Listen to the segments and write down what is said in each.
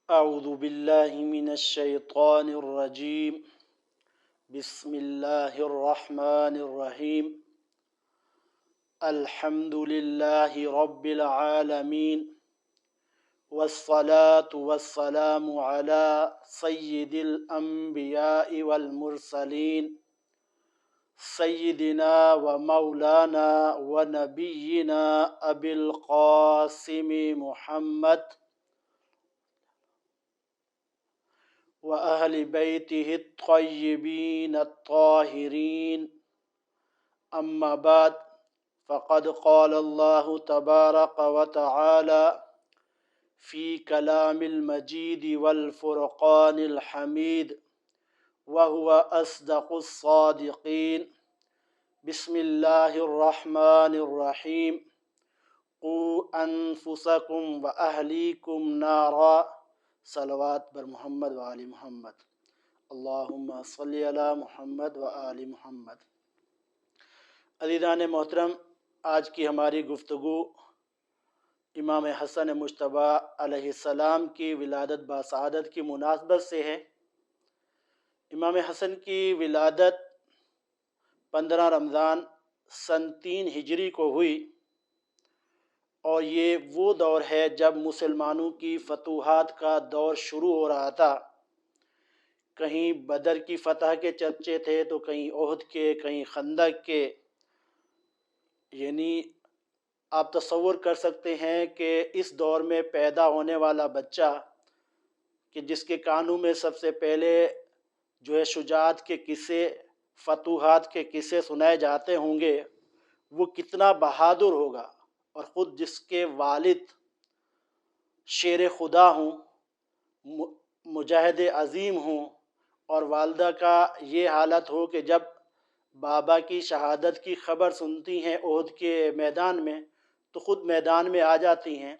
أعوذ بالله من الشيطان الرجيم. بسم الله الرحمن الرحيم. الحمد لله رب العالمين، والصلاة والسلام على سيد الأنبياء والمرسلين، سيدنا ومولانا ونبينا أبي القاسم محمد وأهل بيته الطيبين الطاهرين. أما بعد، فقد قال الله تبارك وتعالى في كلام المجيد والفرقان الحميد، وهو أصدق الصادقين. بسم الله الرحمن الرحيم. قوا أنفسكم وأهليكم نارا. صلوات بر محمد و آل محمد. اللہم صلی علی محمد و آل محمد. عزیزان محترم، آج کی ہماری گفتگو امام حسن مجتبی علیہ السلام کی ولادت باسعادت کی مناسبت سے ہے۔ امام حسن کی ولادت 15 رمضان سن 3 ہجری کو ہوئی، اور یہ وہ دور ہے جب مسلمانوں کی فتوحات کا دور شروع ہو رہا تھا۔ کہیں بدر کی فتح کے چرچے تھے تو کہیں احد کے، کہیں خندق کے۔ یعنی آپ تصور کر سکتے ہیں کہ اس دور میں پیدا ہونے والا بچہ کہ جس کے کانوں میں سب سے پہلے جو ہے شجاعت کے قصے، فتوحات کے قصے سنائے جاتے ہوں گے، وہ کتنا بہادر ہوگا۔ اور خود جس کے والد شیر خدا ہوں، مجاہد عظیم ہوں، اور والدہ کا یہ حالت ہو کہ جب بابا کی شہادت کی خبر سنتی ہیں احد کے میدان میں تو خود میدان میں آ جاتی ہیں،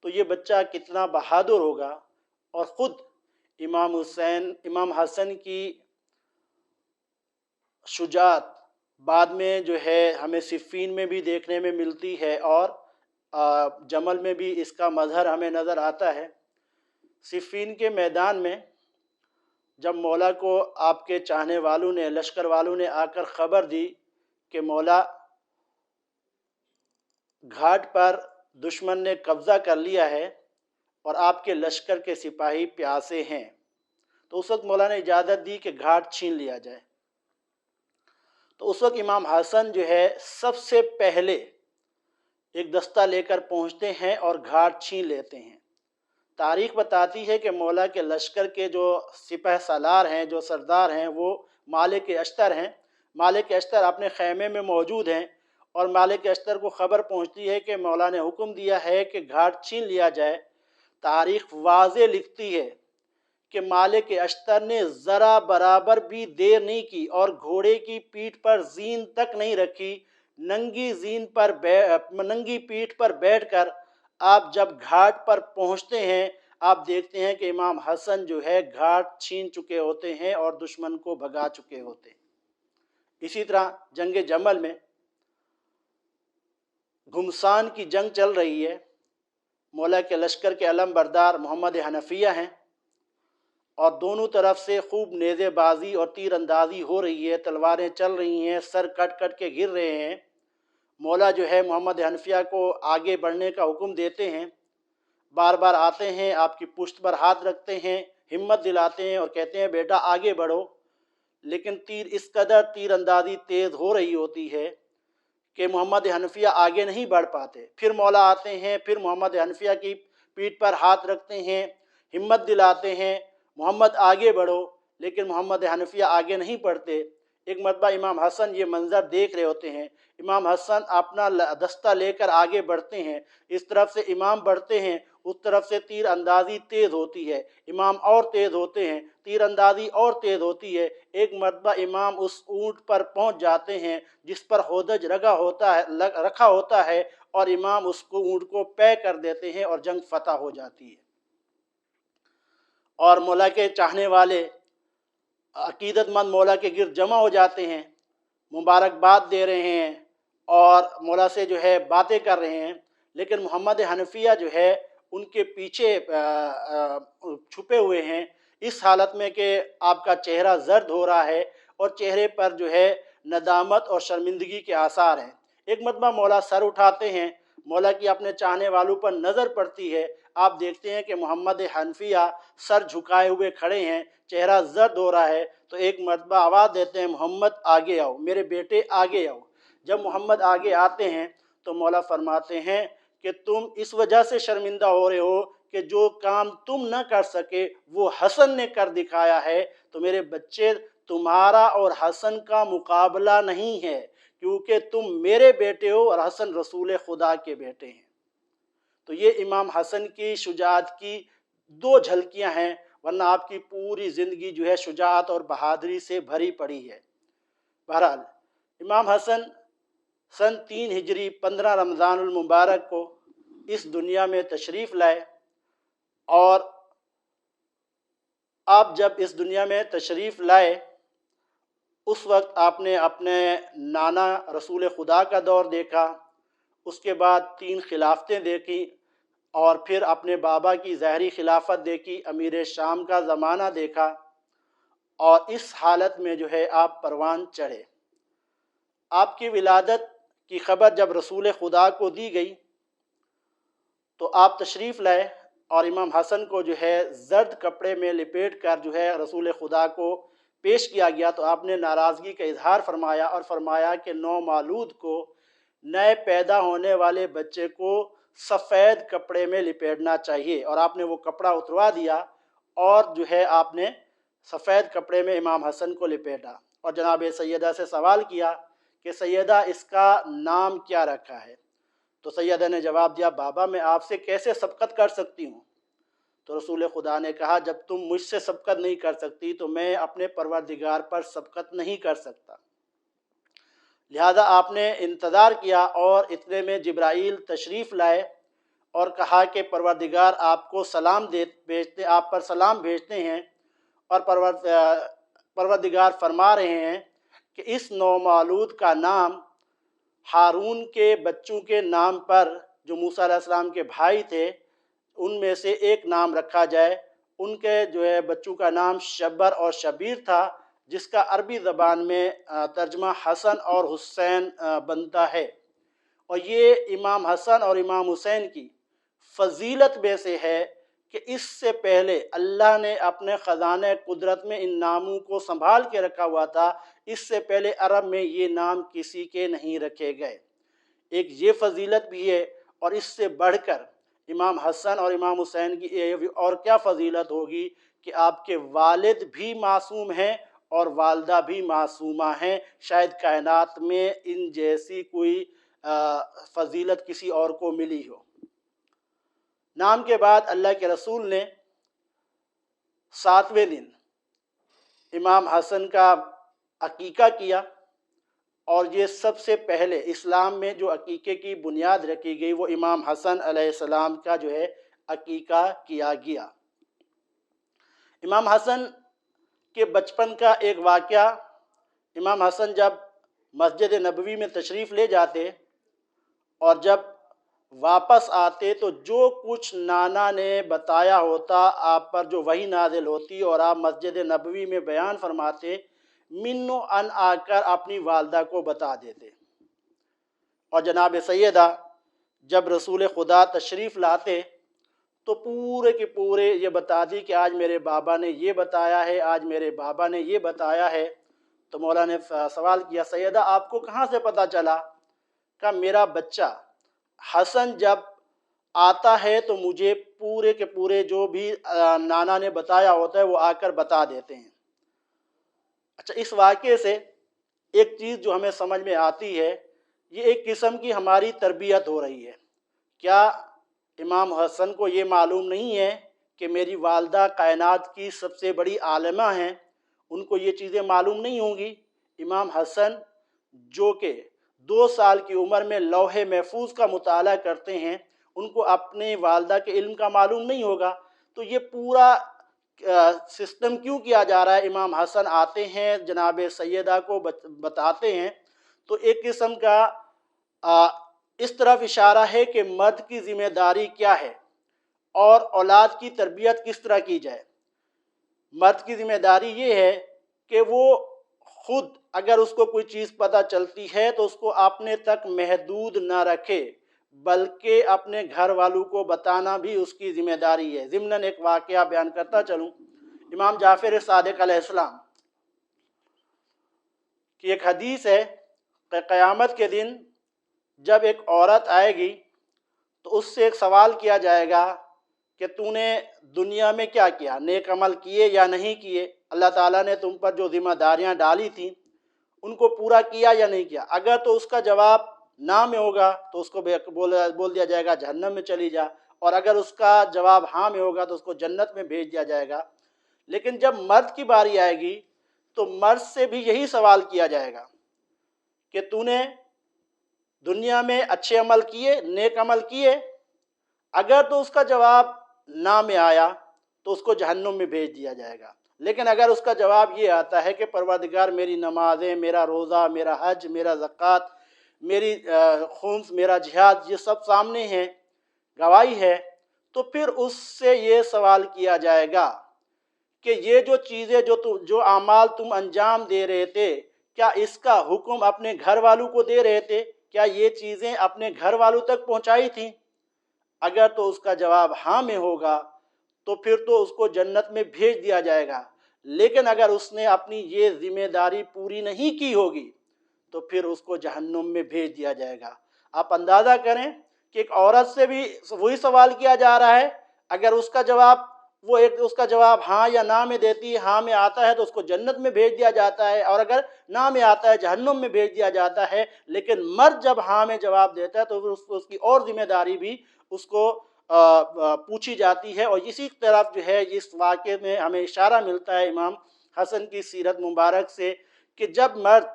تو یہ بچہ کتنا بہادر ہوگا۔ اور خود امام حسن کی شجاعت بعد میں جو ہے ہمیں صفین میں بھی دیکھنے میں ملتی ہے، اور جمل میں بھی اس کا مظہر ہمیں نظر آتا ہے۔ صفین کے میدان میں جب مولا کو آپ کے چاہنے والوں نے، لشکر والوں نے آ کر خبر دی کہ مولا گھاٹ پر دشمن نے قبضہ کر لیا ہے اور آپ کے لشکر کے سپاہی پیاسے ہیں، تو اس وقت مولا نے اجازت دی کہ گھاٹ چھین لیا جائے۔ تو اس وقت امام حسن جو ہے سب سے پہلے ایک دستہ لے کر پہنچتے ہیں اور گھاٹ چھین لیتے ہیں۔ تاریخ بتاتی ہے کہ مولا کے لشکر کے جو سپہ سالار ہیں، جو سردار ہیں، وہ مالک اشتر ہیں۔ مالک اشتر اپنے خیمے میں موجود ہیں، اور مالک اشتر کو خبر پہنچتی ہے کہ مولا نے حکم دیا ہے کہ گھاٹ چھین لیا جائے۔ تاریخ واضح لکھتی ہے کہ مالک اشتر نے ذرا برابر بھی دیر نہیں کی اور گھوڑے کی پیٹھ پر زین تک نہیں رکھی۔ ننگی پیٹھ پر بیٹھ کر آپ جب گھاٹ پر پہنچتے ہیں، آپ دیکھتے ہیں کہ امام حسن جو ہے گھاٹ چھین چکے ہوتے ہیں اور دشمن کو بھگا چکے ہوتے ہیں۔ اسی طرح جنگ جمل میں گھمسان کی جنگ چل رہی ہے۔ مولا کے لشکر کے علم بردار محمد حنفیہ ہیں، اور دونوں طرف سے خوب نیزے بازی اور تیر اندازی ہو رہی ہے، تلواریں چل رہی ہیں، سر کٹ کٹ کے گر رہے ہیں۔ مولا جو ہے محمد حنفیہ کو آگے بڑھنے کا حکم دیتے ہیں، بار بار آتے ہیں، آپ کی پشت پر ہاتھ رکھتے ہیں، ہمت دلاتے ہیں اور کہتے ہیں بیٹا آگے بڑھو۔ لیکن اس قدر تیر اندازی تیز ہو رہی ہوتی ہے کہ محمد حنفیہ آگے نہیں بڑھ پاتے۔ پھر مولا آتے ہیں، پھر محمد حنفیہ کی پیٹھ پر ہاتھ رکھتے ہیں، ہمت دلاتے ہیں، محمد آگے بڑھو، لیکن محمد حنفیہ آگے نہیں بڑھتے۔ ایک مرتبہ امام حسن یہ منظر دیکھ رہے ہوتے ہیں، امام حسن اپنا دستہ لے کر آگے بڑھتے ہیں، اس طرف سے امام بڑھتے ہیں، اس طرف سے تیر اندازی تیز ہوتی ہے، امام اور تیز ہوتے ہیں، تیر اندازی اور تیز ہوتی ہے۔ ایک مرتبہ امام اس اونٹ پر پہنچ جاتے ہیں جس پر ہودج رکھا ہوتا ہے، اور امام اس کو اونٹ کو پے کر دیتے ہیں اور جنگ فتح ہو جاتی ہے۔ اور مولا کے چاہنے والے عقیدت مند مولا کے گرد جمع ہو جاتے ہیں، مبارکباد دے رہے ہیں اور مولا سے جو ہے باتیں کر رہے ہیں۔ لیکن محمد حنفیہ جو ہے ان کے پیچھے چھپے ہوئے ہیں، اس حالت میں کہ آپ کا چہرہ زرد ہو رہا ہے اور چہرے پر جو ہے ندامت اور شرمندگی کے آثار ہیں۔ ایک مرتبہ مولا سر اٹھاتے ہیں، مولا کی اپنے چاہنے والوں پر نظر پڑتی ہے، آپ دیکھتے ہیں کہ محمد حنفیہ سر جھکائے ہوئے کھڑے ہیں، چہرہ زرد ہو رہا ہے، تو ایک مرتبہ آواز دیتے ہیں، محمد آگے آؤ، میرے بیٹے آگے آؤ۔ جب محمد آگے آتے ہیں تو مولا فرماتے ہیں کہ تم اس وجہ سے شرمندہ ہو رہے ہو کہ جو کام تم نہ کر سکے وہ حسن نے کر دکھایا ہے، تو میرے بچے تمہارا اور حسن کا مقابلہ نہیں ہے، کیونکہ تم میرے بیٹے ہو اور حسن رسول خدا کے بیٹے ہیں۔ تو یہ امام حسن کی شجاعت کی دو جھلکیاں ہیں، ورنہ آپ کی پوری زندگی جو ہے شجاعت اور بہادری سے بھری پڑی ہے۔ بہرحال امام حسن سن 3 ہجری 15 رمضان المبارک کو اس دنیا میں تشریف لائے، اور آپ جب اس دنیا میں تشریف لائے اس وقت آپ نے اپنے نانا رسول خدا کا دور دیکھا، اس کے بعد 3 خلافتیں دیکھی، اور پھر اپنے بابا کی ظاہری خلافت دیکھی، امیر شام کا زمانہ دیکھا، اور اس حالت میں جو ہے آپ پروان چڑھے۔ آپ کی ولادت کی خبر جب رسول خدا کو دی گئی تو آپ تشریف لائے، اور امام حسن کو جو ہے زرد کپڑے میں لپیٹ کر جو ہے رسول خدا کو پیش کیا گیا، تو آپ نے ناراضگی کا اظہار فرمایا اور فرمایا کہ نومولود کو، نئے پیدا ہونے والے بچے کو سفید کپڑے میں لپیٹنا چاہیے، اور آپ نے وہ کپڑا اتروا دیا اور جو ہے آپ نے سفید کپڑے میں امام حسن کو لپیٹا، اور جناب سیدہ سے سوال کیا کہ سیدہ اس کا نام کیا رکھا ہے؟ تو سیدہ نے جواب دیا، بابا میں آپ سے کیسے سبقت کر سکتی ہوں؟ تو رسول خدا نے کہا، جب تم مجھ سے سبقت نہیں کر سکتی تو میں اپنے پروردگار پر سبقت نہیں کر سکتا۔ لہذا آپ نے انتظار کیا، اور اتنے میں جبرائیل تشریف لائے اور کہا کہ پروردگار آپ کو آپ پر سلام بھیجتے ہیں، اور پروردگار فرما رہے ہیں کہ اس نومولود کا نام ہارون کے بچوں کے نام پر، جو موسیٰ علیہ السلام کے بھائی تھے ان میں سے ایک نام رکھا جائے۔ ان کے جو ہے بچوں کا نام شبر اور شبیر تھا، جس کا عربی زبان میں ترجمہ حسن اور حسین بنتا ہے، اور یہ امام حسن اور امام حسین کی فضیلت میں سے ہے کہ اس سے پہلے اللہ نے اپنے خزانہ قدرت میں ان ناموں کو سنبھال کے رکھا ہوا تھا، اس سے پہلے عرب میں یہ نام کسی کے نہیں رکھے گئے۔ ایک یہ فضیلت بھی ہے، اور اس سے بڑھ کر امام حسن اور امام حسین کی اور کیا فضیلت ہوگی کہ آپ کے والد بھی معصوم ہیں اور والدہ بھی معصومہ ہیں، شاید کائنات میں ان جیسی کوئی فضیلت کسی اور کو ملی ہو۔ نام کے بعد اللہ کے رسول نے 7ویں دن امام حسن کا عقیقہ کیا، اور یہ سب سے پہلے اسلام میں جو عقیقے کی بنیاد رکھی گئی وہ امام حسن علیہ السلام کا جو ہے عقیقہ کیا گیا۔ امام حسن کے بچپن کا ایک واقعہ، امام حسن جب مسجد نبوی میں تشریف لے جاتے اور جب واپس آتے تو جو کچھ نانا نے بتایا ہوتا آپ پر، جو وحی نازل ہوتی اور آپ مسجد نبوی میں بیان فرماتے، منو ان آ کر اپنی والدہ کو بتا دیتے، اور جناب سیدہ جب رسول خدا تشریف لاتے تو پورے کے پورے یہ بتا دی کہ آج میرے بابا نے یہ بتایا ہے، آج میرے بابا نے یہ بتایا ہے۔ تو مولا نے سوال کیا، سیدہ آپ کو کہاں سے پتہ چلا؟ کہ میرا بچہ حسن جب آتا ہے تو مجھے پورے کے پورے جو بھی نانا نے بتایا ہوتا ہے وہ آ کر بتا دیتے ہیں۔ اچھا، اس واقعے سے ایک چیز جو ہمیں سمجھ میں آتی ہے، یہ ایک قسم کی ہماری تربیت ہو رہی ہے۔ کیا امام حسن کو یہ معلوم نہیں ہے کہ میری والدہ کائنات کی سب سے بڑی عالمہ ہیں؟ ان کو یہ چیزیں معلوم نہیں ہوں گی؟ امام حسن جو کہ 2 سال کی عمر میں لوح محفوظ کا مطالعہ کرتے ہیں، ان کو اپنے والدہ کے علم کا معلوم نہیں ہوگا؟ تو یہ پورا سسٹم کیوں کیا جا رہا ہے؟ امام حسن آتے ہیں، جناب سیدہ کو بتاتے ہیں، تو ایک قسم کا اس طرف اشارہ ہے کہ مرد کی ذمہ داری کیا ہے، اور اولاد کی تربیت کس طرح کی جائے۔ مرد کی ذمہ داری یہ ہے کہ وہ خود اگر اس کو کوئی چیز پتہ چلتی ہے تو اس کو اپنے تک محدود نہ رکھے، بلکہ اپنے گھر والوں کو بتانا بھی اس کی ذمہ داری ہے۔ ضمناً ایک واقعہ بیان کرتا چلوں، امام جعفر صادق علیہ السلام کی ایک حدیث ہے کہ قیامت کے دن جب ایک عورت آئے گی تو اس سے ایک سوال کیا جائے گا کہ تو نے دنیا میں کیا کیا، نیک عمل کیے یا نہیں کیے، اللہ تعالیٰ نے تم پر جو ذمہ داریاں ڈالی تھیں ان کو پورا کیا یا نہیں کیا۔ اگر تو اس کا جواب نہ میں ہوگا تو اس کو بول دیا جائے گا جہنم میں چلی جا، اور اگر اس کا جواب ہاں میں ہوگا تو اس کو جنت میں بھیج دیا جائے گا۔ لیکن جب مرد کی باری آئے گی تو مرد سے بھی یہی سوال کیا جائے گا کہ تو نے دنیا میں اچھے عمل کیے، نیک عمل کیے۔ اگر تو اس کا جواب نہ میں آیا تو اس کو جہنم میں بھیج دیا جائے گا۔ لیکن اگر اس کا جواب یہ آتا ہے کہ پروردگار میری نمازیں، میرا روزہ، میرا حج، میرا زکوٰۃ، میری خمس، میرا جہاد، یہ سب سامنے ہیں، گواہی ہے، تو پھر اس سے یہ سوال کیا جائے گا کہ یہ جو چیزیں جو اعمال تم انجام دے رہے تھے، کیا اس کا حکم اپنے گھر والوں کو دے رہے تھے؟ کیا یہ چیزیں اپنے گھر والوں تک پہنچائی تھیں؟ اگر تو اس کا جواب ہاں میں ہوگا تو پھر تو اس کو جنت میں بھیج دیا جائے گا۔ لیکن اگر اس نے اپنی یہ ذمہ داری پوری نہیں کی ہوگی تو پھر اس کو جہنم میں بھیج دیا جائے گا۔ آپ اندازہ کریں کہ ایک عورت سے بھی وہی سوال کیا جا رہا ہے، اگر اس کا جواب ہاں یا نہ میں دیتی ہے، ہاں میں آتا ہے تو اس کو جنت میں بھیج دیا جاتا ہے، اور اگر نہ میں آتا ہے جہنم میں بھیج دیا جاتا ہے۔ لیکن مرد جب ہاں میں جواب دیتا ہے تو اس کی اور ذمہ داری بھی اس کو پوچھی جاتی ہے۔ اور اسی طرف جو ہے اس واقعے میں ہمیں اشارہ ملتا ہے امام حسن کی سیرت مبارک سے کہ جب مرد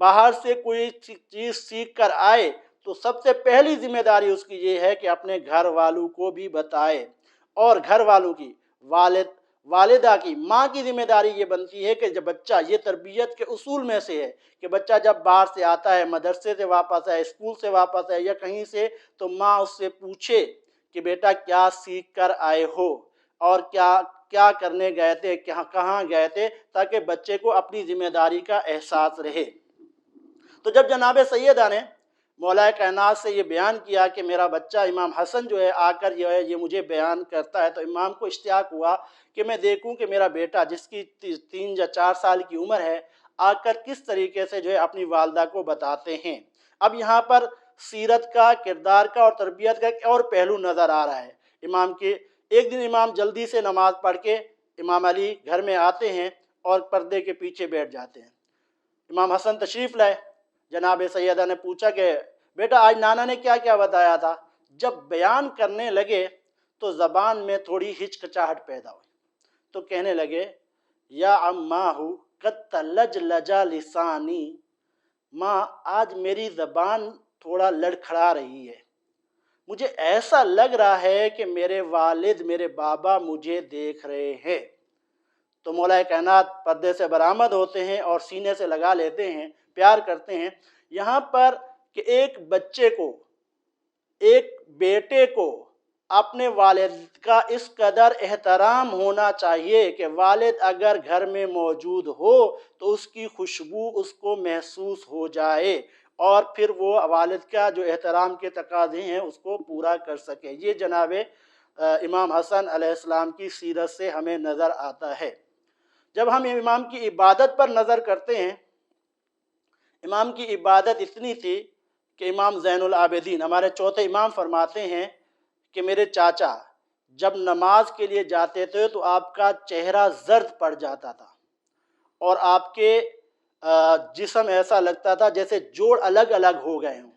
باہر سے کوئی چیز سیکھ کر آئے تو سب سے پہلی ذمہ داری اس کی یہ ہے کہ اپنے گھر والوں کو بھی بتائے، اور گھر والوں کی، والدہ کی، ماں کی ذمہ داری یہ بنتی ہے کہ جب بچہ، یہ تربیت کے اصول میں سے ہے کہ بچہ جب باہر سے آتا ہے، مدرسے سے واپس ہے، اسکول سے واپس ہے یا کہیں سے، تو ماں اس سے پوچھے کہ بیٹا کیا سیکھ کر آئے ہو اور کیا کرنے گئے تھے، کہاں گئے تھے، تاکہ بچے کو اپنی ذمہ داری کا احساس رہے۔ تو جب جناب سیدہ نے مولا کائنات سے یہ بیان کیا کہ میرا بچہ امام حسن جو ہے آ کر یہ مجھے بیان کرتا ہے، تو امام کو اشتیاق ہوا کہ میں دیکھوں کہ میرا بیٹا جس کی 3 یا 4 سال کی عمر ہے آ کر کس طریقے سے جو ہے اپنی والدہ کو بتاتے ہیں۔ اب یہاں پر سیرت کا، کردار کا اور تربیت کا ایک اور پہلو نظر آ رہا ہے امام کے۔ ایک دن امام جلدی سے نماز پڑھ کے امام علی گھر میں آتے ہیں اور پردے کے پیچھے بیٹھ جاتے ہیں۔ امام حسن تشریف لائے، جناب سیدہ نے پوچھا کہ بیٹا آج نانا نے کیا کیا بتایا تھا؟ جب بیان کرنے لگے تو زبان میں تھوڑی ہچکچاہٹ پیدا ہوئی، تو کہنے لگے یا اماں قد تلجلجا لسانی، ماں آج میری زبان تھوڑا لڑکھڑا رہی ہے، مجھے ایسا لگ رہا ہے کہ میرے والد، میرے بابا مجھے دیکھ رہے ہیں۔ تو مولا کائنات پردے سے برآمد ہوتے ہیں اور سینے سے لگا لیتے ہیں، پیار کرتے ہیں۔ یہاں پر کہ ایک بچے کو، ایک بیٹے کو اپنے والد کا اس قدر احترام ہونا چاہیے کہ والد اگر گھر میں موجود ہو تو اس کی خوشبو اس کو محسوس ہو جائے اور پھر وہ والد کا جو احترام کے تقاضے ہیں اس کو پورا کر سکے۔ یہ جناب امام حسن علیہ السلام کی سیرت سے ہمیں نظر آتا ہے۔ جب ہم امام کی عبادت پر نظر کرتے ہیں، امام کی عبادت اتنی تھی کہ امام زین العابدین ہمارے چوتھے امام فرماتے ہیں کہ میرے چاچا جب نماز کے لیے جاتے تھے تو آپ کا چہرہ زرد پڑ جاتا تھا اور آپ کے جسم ایسا لگتا تھا جیسے جوڑ الگ الگ ہو گئے ہوں۔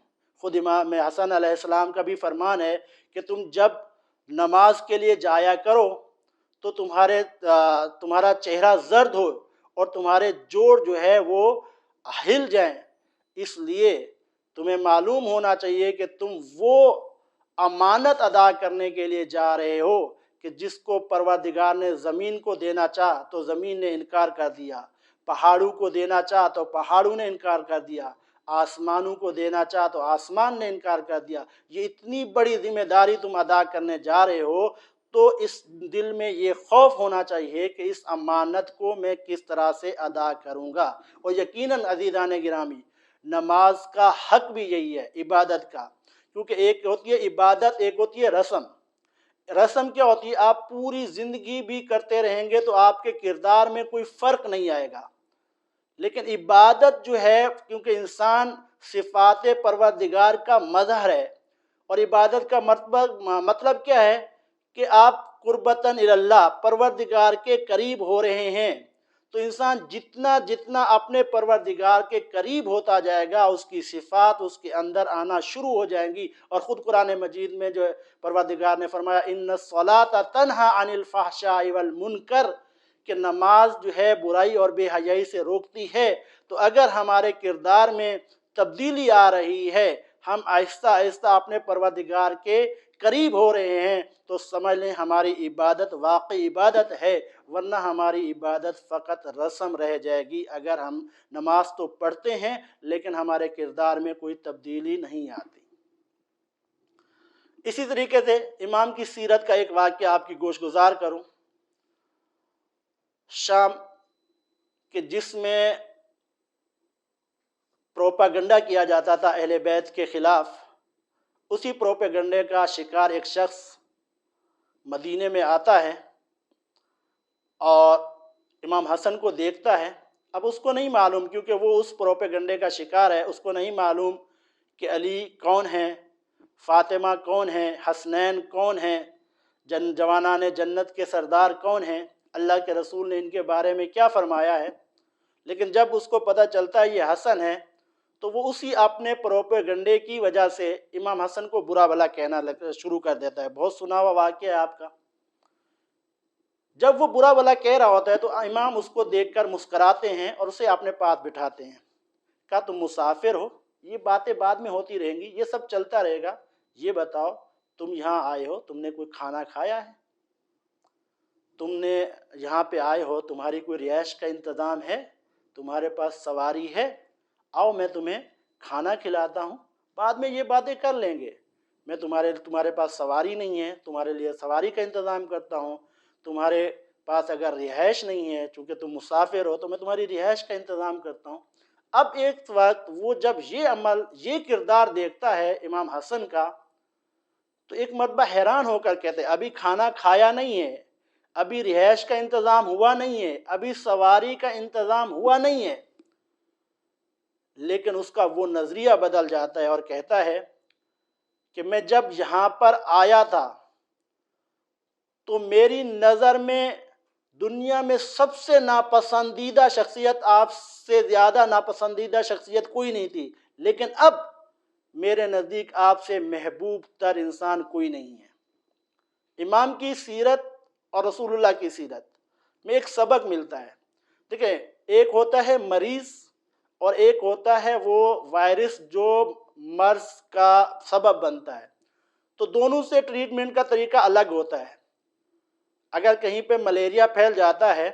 خود امام حسن علیہ السلام کا بھی فرمان ہے کہ تم جب نماز کے لیے جایا کرو تو تمہارا چہرہ زرد ہو اور تمہارے جوڑ جو ہے وہ ہل جائیں، اس لیے تمہیں معلوم ہونا چاہیے کہ تم وہ امانت ادا کرنے کے لیے جا رہے ہو کہ جس کو پروردگار نے زمین کو دینا چاہا تو زمین نے انکار کر دیا، پہاڑوں کو دینا چاہا تو پہاڑوں نے انکار کر دیا، آسمانوں کو دینا چاہا تو آسمان نے انکار کر دیا۔ یہ اتنی بڑی ذمہ داری تم ادا کرنے جا رہے ہو تو اس دل میں یہ خوف ہونا چاہیے کہ اس امانت کو میں کس طرح سے ادا کروں گا۔ اور یقیناً عزیزان گرامی، نماز کا حق بھی یہی ہے، عبادت کا، کیونکہ ایک ہوتی ہے عبادت، ایک ہوتی ہے رسم۔ رسم کیا ہوتی ہے؟ آپ پوری زندگی بھی کرتے رہیں گے تو آپ کے کردار میں کوئی فرق نہیں آئے گا، لیکن عبادت جو ہے، کیونکہ انسان صفات پروردگار کا مظہر ہے، اور عبادت کا مطلب کیا ہے کہ آپ قربتاً اللہ، پروردگار کے قریب ہو رہے ہیں۔ تو انسان جتنا جتنا اپنے پروردگار کے قریب ہوتا جائے گا، اس کی صفات اس کے اندر آنا شروع ہو جائیں گی۔ اور خود قرآن مجید میں جو پروردگار نے فرمایا ان الصلاۃ تنہی عن الفحشاء والمنکر، کہ نماز جو ہے برائی اور بے حیائی سے روکتی ہے۔ تو اگر ہمارے کردار میں تبدیلی آ رہی ہے، ہم آہستہ آہستہ اپنے پروردگار کے قریب ہو رہے ہیں، تو سمجھ لیں ہماری عبادت واقعی عبادت ہے، ورنہ ہماری عبادت فقط رسم رہ جائے گی اگر ہم نماز تو پڑھتے ہیں لیکن ہمارے کردار میں کوئی تبدیلی نہیں آتی۔ اسی طریقے سے امام کی سیرت کا ایک واقعہ آپ کی گوش گزار کروں، شام کہ جس میں پروپاگنڈا کیا جاتا تھا اہل بیت کے خلاف، اسی پروپیگنڈے کا شکار ایک شخص مدینے میں آتا ہے اور امام حسن کو دیکھتا ہے۔ اب اس کو نہیں معلوم، کیونکہ وہ اس پروپیگنڈے کا شکار ہے، اس کو نہیں معلوم کہ علی کون ہیں، فاطمہ کون ہیں، حسنین کون ہیں، جوانان جنت کے سردار کون ہیں، اللہ کے رسول نے ان کے بارے میں کیا فرمایا ہے۔ لیکن جب اس کو پتہ چلتا ہے یہ حسن ہے، تو وہ اسی اپنے پروپیگنڈے کی وجہ سے امام حسن کو برا بھلا کہنا شروع کر دیتا ہے۔ بہت سنا ہوا واقعہ ہے آپ کا۔ جب وہ برا بھلا کہہ رہا ہوتا ہے تو امام اس کو دیکھ کر مسکراتے ہیں اور اسے اپنے پاس بٹھاتے ہیں۔ کہا تم مسافر ہو، یہ باتیں بعد میں ہوتی رہیں گی، یہ سب چلتا رہے گا، یہ بتاؤ تم یہاں آئے ہو، تم نے کوئی کھانا کھایا ہے؟ تم نے یہاں پہ آئے ہو، تمہاری کوئی رہائش کا انتظام ہے؟ تمہارے پاس سواری ہے؟ آؤ میں تمہیں کھانا کھلاتا ہوں، بعد میں یہ باتیں کر لیں گے۔ میں تمہارے پاس سواری نہیں ہے، تمہارے لیے سواری کا انتظام کرتا ہوں۔ تمہارے پاس اگر رہائش نہیں ہے، چونکہ تم مسافر ہو، تو میں تمہاری رہائش کا انتظام کرتا ہوں۔ اب ایک وقت وہ جب یہ کردار دیکھتا ہے امام حسن کا، تو ایک مرتبہ حیران ہو کر کہتے ہیں ابھی کھانا کھایا نہیں ہے، ابھی رہائش کا انتظام ہوا نہیں ہے، ابھی سواری کا انتظام ہوا نہیں ہے، لیکن اس کا وہ نظریہ بدل جاتا ہے اور کہتا ہے کہ میں جب یہاں پر آیا تھا تو میری نظر میں دنیا میں سب سے ناپسندیدہ شخصیت، آپ سے زیادہ ناپسندیدہ شخصیت کوئی نہیں تھی، لیکن اب میرے نزدیک آپ سے محبوب تر انسان کوئی نہیں ہے۔ امام کی سیرت اور رسول اللہ کی سیرت میں ایک سبق ملتا ہے۔ دیکھیں، ایک ہوتا ہے مریض اور ایک ہوتا ہے وہ وائرس جو مرض کا سبب بنتا ہے، تو دونوں سے ٹریٹمنٹ کا طریقہ الگ ہوتا ہے۔ اگر کہیں پہ ملیریا پھیل جاتا ہے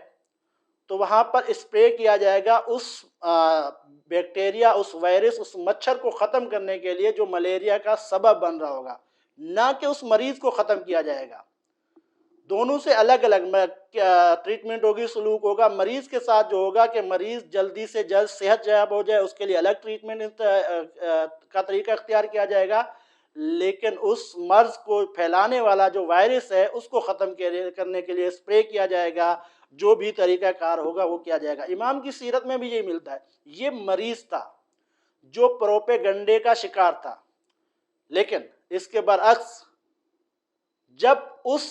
تو وہاں پر اسپرے کیا جائے گا اس بیکٹیریا، اس وائرس، اس مچھر کو ختم کرنے کے لیے جو ملیریا کا سبب بن رہا ہوگا، نہ کہ اس مریض کو ختم کیا جائے گا۔ دونوں سے الگ الگ ٹریٹمنٹ ہوگی، سلوک ہوگا۔ مریض کے ساتھ جو ہوگا کہ مریض جلدی سے جلد صحت یاب ہو جائے، اس کے لیے الگ ٹریٹمنٹ کا طریقہ اختیار کیا جائے گا، لیکن اس مرض کو پھیلانے والا جو وائرس ہے اس کو ختم کرنے کے لیے اسپرے کیا جائے گا، جو بھی طریقہ کار ہوگا وہ کیا جائے گا۔ امام کی سیرت میں بھی یہ ملتا ہے۔ یہ مریض تھا جو پروپیگنڈے کا شکار تھا، لیکن اس کے برعکس جب اس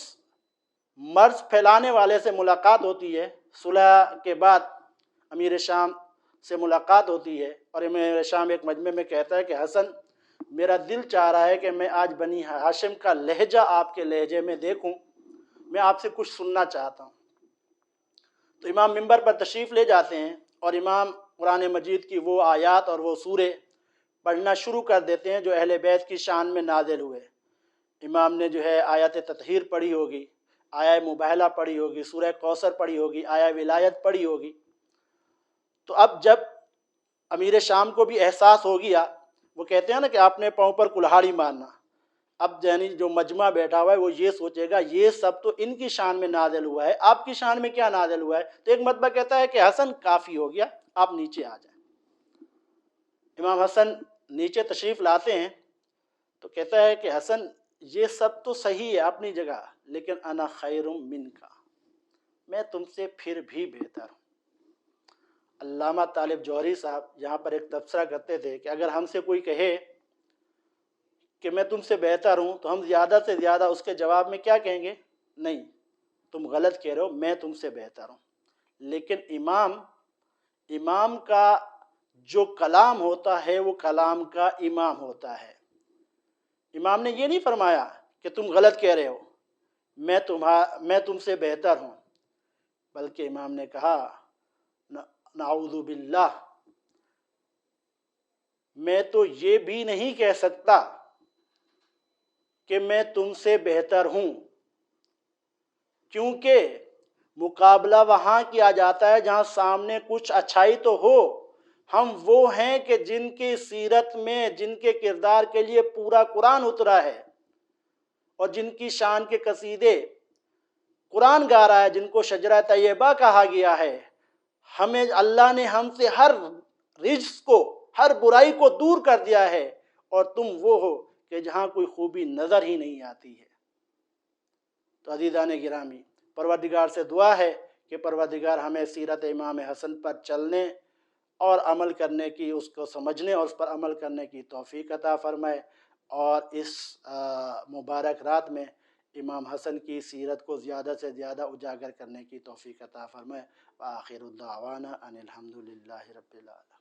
مرض پھیلانے والے سے ملاقات ہوتی ہے، صلح کے بعد امیر شام سے ملاقات ہوتی ہے اور امیر شام ایک مجمع میں کہتا ہے کہ حسن، میرا دل چاہ رہا ہے کہ میں آج بنی ہاشم کا لہجہ آپ کے لہجے میں دیکھوں، میں آپ سے کچھ سننا چاہتا ہوں۔ تو امام منبر پر تشریف لے جاتے ہیں اور امام قرآن مجید کی وہ آیات اور وہ سورے پڑھنا شروع کر دیتے ہیں جو اہل بیت کی شان میں نازل ہوئے۔ امام نے جو ہے آیت تطہیر پڑھی ہوگی، آیہ مباہلہ پڑھی ہوگی، سورہ کوثر پڑھی ہوگی، آیہ ولایت پڑھی ہوگی۔ تو اب جب امیر شام کو بھی احساس ہو گیا، وہ کہتے ہیں نا کہ اپنے پاؤں پر کلہاڑی مارنا، اب یعنی جو مجمع بیٹھا ہوا ہے وہ یہ سوچے گا یہ سب تو ان کی شان میں نازل ہوا ہے، آپ کی شان میں کیا نازل ہوا ہے؟ تو ایک مرتبہ کہتا ہے کہ حسن کافی ہو گیا، آپ نیچے آ جائیں۔ امام حسن نیچے تشریف لاتے ہیں تو کہتا ہے کہ حسن یہ سب تو صحیح ہے اپنی جگہ، لیکن انا خیر منک، میں تم سے پھر بھی بہتر ہوں۔ علامہ طالب جوہری صاحب یہاں پر ایک تبصرہ کرتے تھے کہ اگر ہم سے کوئی کہے کہ میں تم سے بہتر ہوں تو ہم زیادہ سے زیادہ اس کے جواب میں کیا کہیں گے؟ نہیں، تم غلط کہہ رہے ہو، میں تم سے بہتر ہوں۔ لیکن امام کا جو کلام ہوتا ہے وہ کلام کا امام ہوتا ہے۔ امام نے یہ نہیں فرمایا کہ تم غلط کہہ رہے ہو، میں تم سے بہتر ہوں، بلکہ امام نے کہا نعوذ باللہ، میں تو یہ بھی نہیں کہہ سکتا کہ میں تم سے بہتر ہوں، کیونکہ مقابلہ وہاں کیا جاتا ہے جہاں سامنے کچھ اچھائی تو ہو۔ ہم وہ ہیں کہ جن کی سیرت میں، جن کے کردار کے لیے پورا قرآن اترا ہے، اور جن کی شان کے قصیدے قرآن گا رہا ہے، جن کو شجرہ طیبہ کہا گیا ہے۔ ہمیں اللہ نے ہم سے ہر رجس کو، ہر برائی کو دور کر دیا ہے، اور تم وہ ہو کہ جہاں کوئی خوبی نظر ہی نہیں آتی ہے۔ تو عزیزان گرامی، پروردگار سے دعا ہے کہ پروردگار ہمیں سیرت امام حسن پر چلنے اور عمل کرنے کی، اس کو سمجھنے اور اس پر عمل کرنے کی توفیق عطا فرمائے، اور اس مبارک رات میں امام حسن کی سیرت کو زیادہ سے زیادہ اجاگر کرنے کی توفیق عطا فرمائے۔ وآخر الدعوانا ان الحمد للہ رب العالمین۔